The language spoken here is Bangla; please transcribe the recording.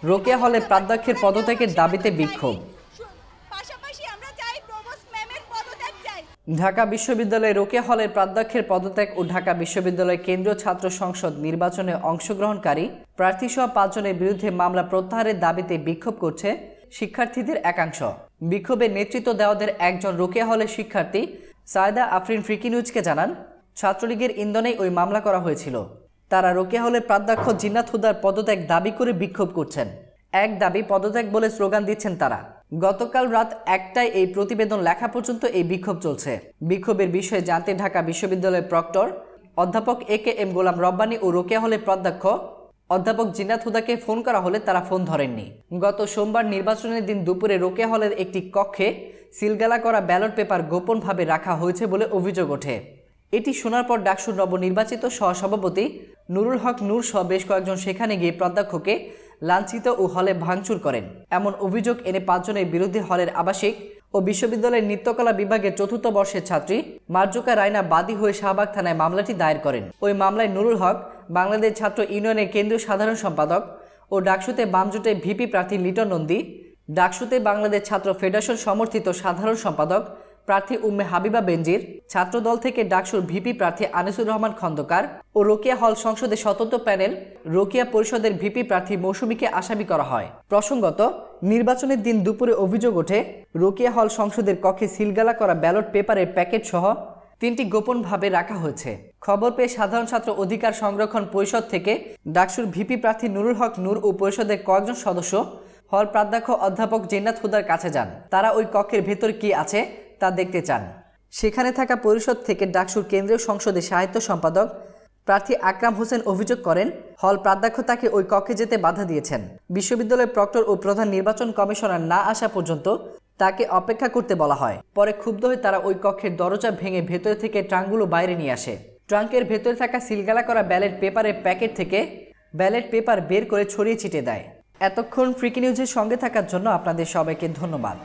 রোকেয়া হলে প্রাধ্যক্ষের পদত্যাগের দাবিতে বিক্ষোভ। ঢাকা বিশ্ববিদ্যালয়ে রোকেয়া হলের প্রাধ্যক্ষের পদত্যাগ ও ঢাকা বিশ্ববিদ্যালয়ের কেন্দ্রীয় ছাত্র সংসদ নির্বাচনে অংশগ্রহণকারী প্রার্থীসহ 5 জনের বিরুদ্ধে মামলা প্রত্যাহারের দাবিতে বিক্ষোভ করছে শিক্ষার্থীদের একাংশ। বিক্ষোভে নেতৃত্ব দেওয়াদের একজন রোকেয়া হলের শিক্ষার্থী সায়েদা আফরিন ফ্রিকি নিউজকে জানান, ছাত্রলীগের ইন্ধনেই ওই মামলা করা হয়েছিল। তারা রোকেয়া হলের প্রাধ্যক্ষ জিন্নাত হুদার পদত্যাগ দাবি করে বিক্ষোভ করছেন। এক দাবি পদত্যাগ বলে স্লোগান দিচ্ছেন তারা। গতকাল রাত 1টায় এই প্রতিবেদন লেখা পর্যন্ত এই বিক্ষোভ চলছে। বিক্ষোভের বিষয়ে জানতে ঢাকা বিশ্ববিদ্যালয়ের প্রক্টর অধ্যাপক AKM গোলাম রব্বানী ও রোকেয়া হলের প্রাধ্যক্ষ অধ্যাপক জিন্নাত হুদাকে ফোন করা হলে তারা ফোন ধরেননি। গত সোমবার নির্বাচনের দিন দুপুরে রোকেয়া হলের একটি কক্ষে সিলগালা করা ব্যালট পেপার গোপনভাবে রাখা হয়েছে বলে অভিযোগ ওঠে। এটি শোনার পর ডাকসুর নবনির্বাচিত সহসভাপতি নুরুল হক নূর সহ বেশ কয়েকজন সেখানে গিয়ে প্রাধ্যক্ষকে লাঞ্ছিত ও হলে ভাঙচুর করেন। এমন অভিযোগ এনে 5 জনের বিরুদ্ধে হলের আবাসিক ও বিশ্ববিদ্যালয়ের নৃত্যকলা বিভাগের 4র্থ বর্ষের ছাত্রী মার্জুকা রায়না বাদী হয়ে শাহবাগ থানায় মামলাটি দায়ের করেন। ওই মামলায় নুরুল হক বাংলাদেশ ছাত্র ইউনিয়নের কেন্দ্রীয় সাধারণ সম্পাদক ও ডাকসুতে বামজোটের ভিপি প্রার্থী লিটন নন্দী, ডাকসুতে বাংলাদেশ ছাত্র ফেডারেশন সমর্থিত সাধারণ সম্পাদক প্রার্থী উম্মে হাবিবা বেনজির, ছাত্রদল থেকে ডাকসুর ভিপি প্রার্থী আনিসুর রহমান খন্দকার ও রোকেয়া হল সংসদে স্বতন্ত্র প্যানেল রোকেয়া পরিষদের ভিপি প্রার্থী মৌসুমীকে আসামি করা হয়। প্রসঙ্গত, নির্বাচনের দিন দুপুরে অভিযোগ ওঠে রোকেয়া হল সংসদের কক্ষে সিলগালা করা ব্যালট পেপারের প্যাকেট সহ 3টি গোপনভাবে রাখা হয়েছে। খবর পেয়ে সাধারণ ছাত্র অধিকার সংরক্ষণ পরিষদ থেকে ডাকসুর ভিপি প্রার্থী নুরুল হক নূর ও পরিষদের কয়েকজন সদস্য হল প্রাধ্যক্ষ অধ্যাপক জিন্নাত হুদার কাছে যান। তারা ওই কক্ষের ভেতর কি আছে তা দেখতে চান। সেখানে থাকা পরিষদ থেকে ডাকসুর কেন্দ্রীয় সংসদে সাহিত্য সম্পাদক প্রার্থী আকরাম হোসেন অভিযোগ করেন, হল প্রাধ্যক্ষ তাকে ওই কক্ষে যেতে বাধা দিয়েছেন। বিশ্ববিদ্যালয়ের প্রক্টর ও প্রধান নির্বাচন কমিশনার না আসা পর্যন্ত তাকে অপেক্ষা করতে বলা হয়। পরে ক্ষুব্ধ হয়ে তারা ওই কক্ষের দরজা ভেঙে ভেতরে থেকে ট্রাঙ্কগুলো বাইরে নিয়ে আসে। ট্রাঙ্কের ভেতরে থাকা সিলগালা করা ব্যালট পেপারের প্যাকেট থেকে ব্যালট পেপার বের করে ছড়িয়ে ছিটিয়ে দেয়। এতক্ষণ ফ্রিকি নিউজের সঙ্গে থাকার জন্য আপনাদের সবাইকে ধন্যবাদ।